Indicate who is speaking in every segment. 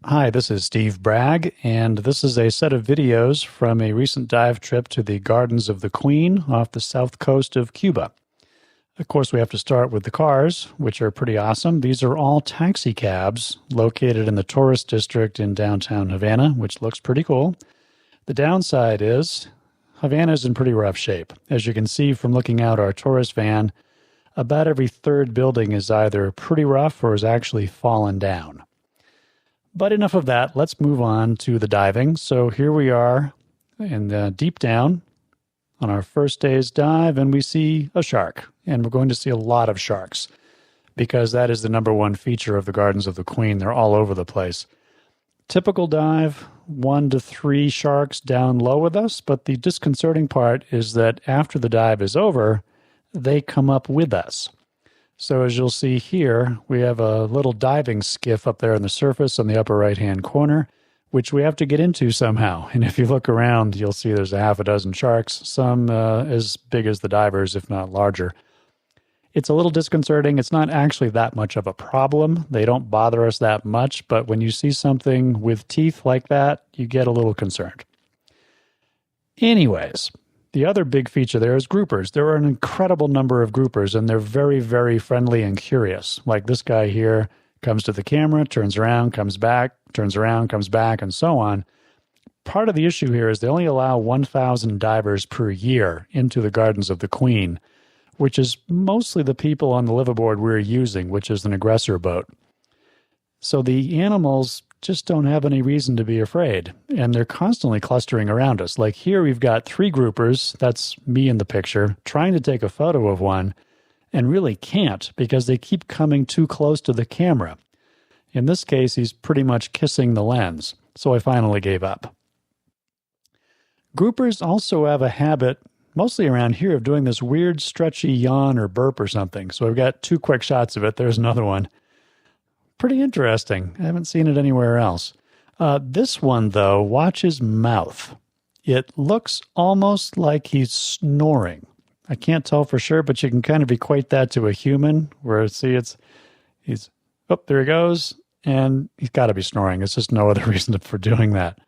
Speaker 1: Hi, this is Steve Bragg, and this is a set of videos from a recent dive trip to the Gardens of the Queen off the south coast of Cuba. Of course, we have to start with the cars, which are pretty awesome. These are all taxi cabs located in the tourist district in downtown Havana, which looks pretty cool. The downside is Havana is in pretty rough shape. As you can see from looking out our tourist van, about every third building is either pretty rough or has actually fallen down. But enough of that. Let's move on to the diving. So here we are in the deep down on our first day's dive, and we see a shark. And we're going to see a lot of sharks because that is the number one feature of the Gardens of the Queen. They're all over the place. Typical dive, 1 to 3 sharks down low with us, but the disconcerting part is that after the dive is over, they come up with us. So as you'll see here, we have a little diving skiff up there on the surface on the upper right-hand corner, which we have to get into somehow. And if you look around, you'll see there's a half a dozen sharks, some as big as the divers, if not larger. It's a little disconcerting. It's not actually that much of a problem. They don't bother us that much, but when you see something with teeth like that, you get a little concerned. Anyways, the other big feature there is groupers. There are an incredible number of groupers, and they're very, very friendly and curious. Like this guy here comes to the camera, turns around, comes back, turns around, comes back, and so on. Part of the issue here is they only allow 1,000 divers per year into the Gardens of the Queen, which is mostly the people on the liveaboard we're using, which is an aggressor boat. So the animals just don't have any reason to be afraid, and they're constantly clustering around us. Like here we've got 3 groupers, that's me in the picture, trying to take a photo of one, and really can't because they keep coming too close to the camera. In this case, he's pretty much kissing the lens, so I finally gave up. Groupers also have a habit, mostly around here, of doing this weird stretchy yawn or burp or something. So I've got 2 quick shots of it. There's another one. Pretty interesting. I haven't seen it anywhere else. This one, though, watch his mouth. It looks almost like he's snoring. I can't tell for sure, but you can kind of equate that to a human, where, see, there he goes, and he's got to be snoring. There's just no other reason for doing that.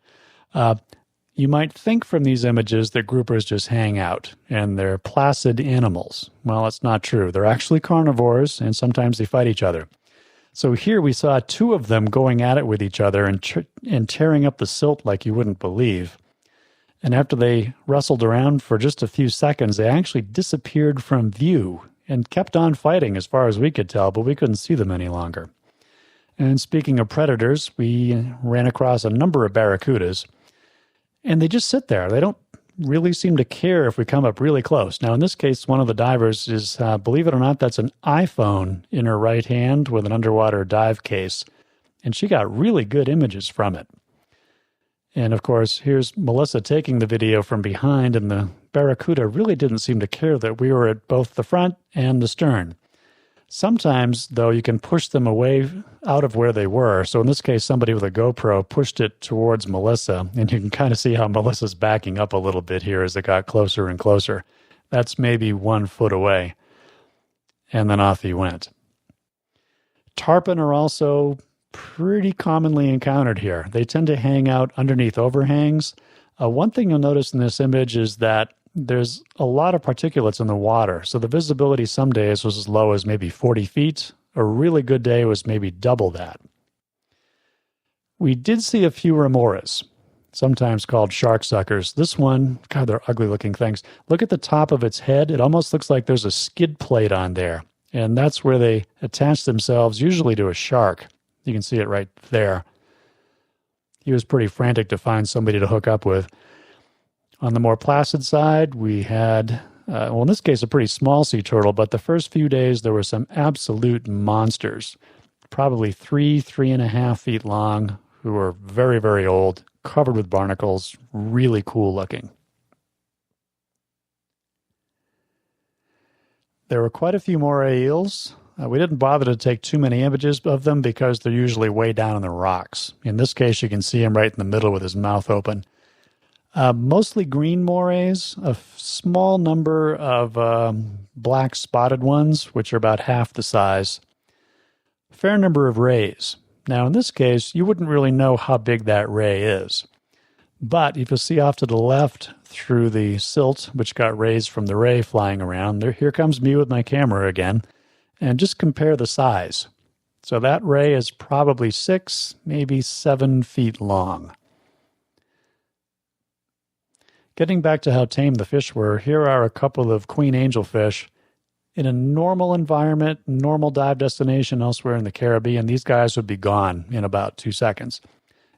Speaker 1: You might think from these images that groupers just hang out, and they're placid animals. Well, that's not true. They're actually carnivores, and sometimes they fight each other. So here we saw 2 of them going at it with each other and tearing up the silt like you wouldn't believe. And after they wrestled around for just a few seconds, they actually disappeared from view and kept on fighting as far as we could tell, but we couldn't see them any longer. And speaking of predators, we ran across a number of barracudas, and they just sit there. They don't really seem to care if we come up really close. Now, in this case, one of the divers is, believe it or not, that's an iPhone in her right hand with an underwater dive case, and she got really good images from it. And of course, here's Melissa taking the video from behind, and the barracuda really didn't seem to care that we were at both the front and the stern. Sometimes, though, you can push them away out of where they were. So in this case, somebody with a GoPro pushed it towards Melissa, and you can kind of see how Melissa's backing up a little bit here as it got closer and closer. That's maybe 1 foot away. And then off he went. Tarpon are also pretty commonly encountered here. They tend to hang out underneath overhangs. One thing you'll notice in this image is that there's a lot of particulates in the water, so the visibility some days was as low as maybe 40 feet. A really good day was maybe double that. We did see a few remoras, sometimes called shark suckers. This one, God, they're ugly looking things. Look at the top of its head. It almost looks like there's a skid plate on there, and that's where they attach themselves, usually to a shark. You can see it right there. He was pretty frantic to find somebody to hook up with. On the more placid side, we had, in this case, a pretty small sea turtle, but the first few days there were some absolute monsters, probably 3.5 feet long, who were very, very old, covered with barnacles, really cool looking. There were quite a few moray eels. We didn't bother to take too many images of them because they're usually way down in the rocks. In this case, you can see him right in the middle with his mouth open. Mostly green morays, a small number of black spotted ones, which are about half the size. A fair number of rays. Now, in this case, you wouldn't really know how big that ray is. But if you see off to the left through the silt, which got raised from the ray flying around, here comes me with my camera again, and just compare the size. So that ray is probably 6, maybe 7 feet long. Getting back to how tame the fish were, here are a couple of queen angelfish. In a normal environment, normal dive destination elsewhere in the Caribbean, these guys would be gone in about 2 seconds.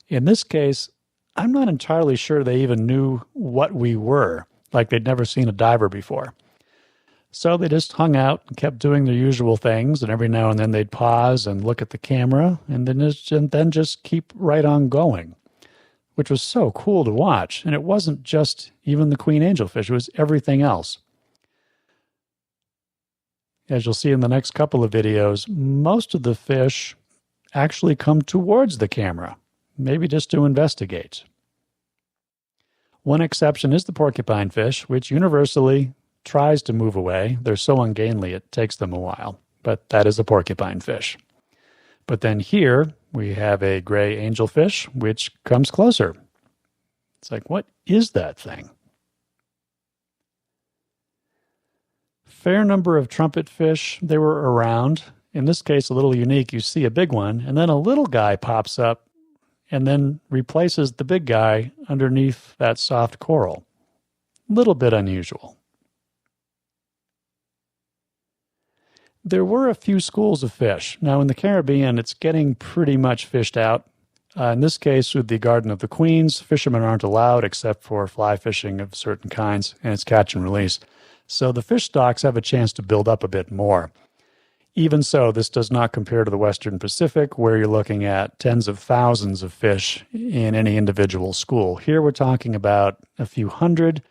Speaker 1: In this case, I'm not entirely sure they even knew what we were, like they'd never seen a diver before. So they just hung out and kept doing their usual things, and every now and then they'd pause and look at the camera, and then just keep right on going, which was so cool to watch. And it wasn't just even the queen angelfish, it was everything else. As you'll see in the next couple of videos, most of the fish actually come towards the camera, maybe just to investigate. One exception is the porcupine fish, which universally tries to move away. They're so ungainly it takes them a while, but that is a porcupine fish. But then here we have a gray angelfish, which comes closer. It's like, what is that thing? Fair number of trumpet fish, they were around. In this case, a little unique. You see a big one, and then a little guy pops up and then replaces the big guy underneath that soft coral. Little bit unusual. There were a few schools of fish. Now, in the Caribbean, it's getting pretty much fished out. In this case, with the Garden of the Queens, fishermen aren't allowed except for fly fishing of certain kinds, and it's catch and release. So the fish stocks have a chance to build up a bit more. Even so, this does not compare to the Western Pacific, where you're looking at tens of thousands of fish in any individual school. Here we're talking about a few hundred.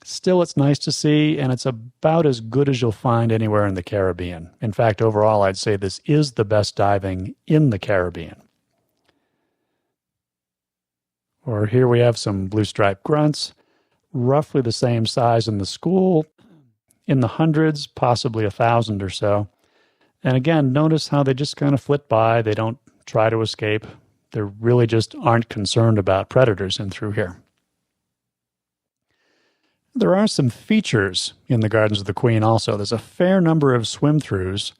Speaker 1: Still, it's nice to see, and it's about as good as you'll find anywhere in the Caribbean. In fact, overall, I'd say this is the best diving in the Caribbean. Or here we have some blue-striped grunts, roughly the same size in the school, in the hundreds, possibly 1,000 or so. And again, notice how they just kind of flit by. They don't try to escape. They really just aren't concerned about predators in through here. There are some features in the Gardens of the Queen also. There's a fair number of swim-throughs.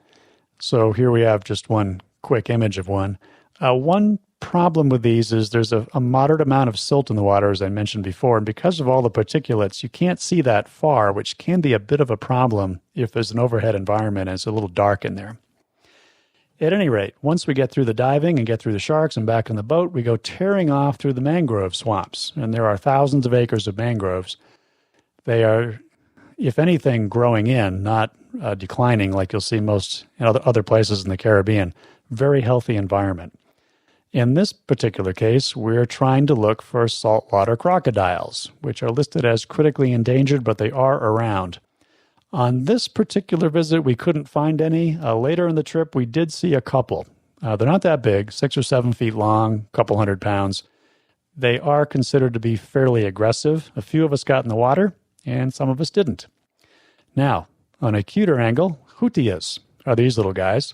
Speaker 1: So here we have just one quick image of one. One problem with these is there's a moderate amount of silt in the water, as I mentioned before, and because of all the particulates, you can't see that far, which can be a bit of a problem if there's an overhead environment and it's a little dark in there. At any rate, once we get through the diving and get through the sharks and back on the boat, we go tearing off through the mangrove swamps, and there are thousands of acres of mangroves. They are, if anything, growing in, not declining like you'll see most in other places in the Caribbean. Very healthy environment. In this particular case, we're trying to look for saltwater crocodiles, which are listed as critically endangered, but they are around. On this particular visit, we couldn't find any. Later in the trip, we did see a couple. They're not that big, 6 or 7 feet long, a couple 100 pounds. They are considered to be fairly aggressive. A few of us got in the water, and some of us didn't. Now, on a cuter angle, hutias are these little guys.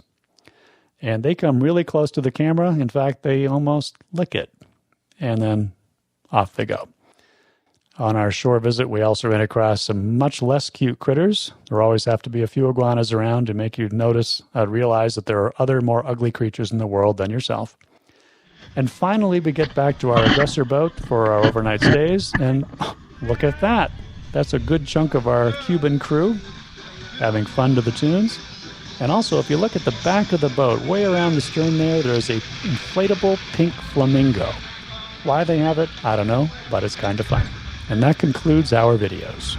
Speaker 1: And they come really close to the camera. In fact, they almost lick it. And then off they go. On our shore visit, we also ran across some much less cute critters. There always have to be a few iguanas around to make you realize that there are other more ugly creatures in the world than yourself. And finally, we get back to our aggressor boat for our overnight stays. And look at that. That's a good chunk of our Cuban crew having fun to the tunes. And also, if you look at the back of the boat, way around the stern there's a inflatable pink flamingo. Why they have it, I don't know, but it's kind of fun. And that concludes our videos.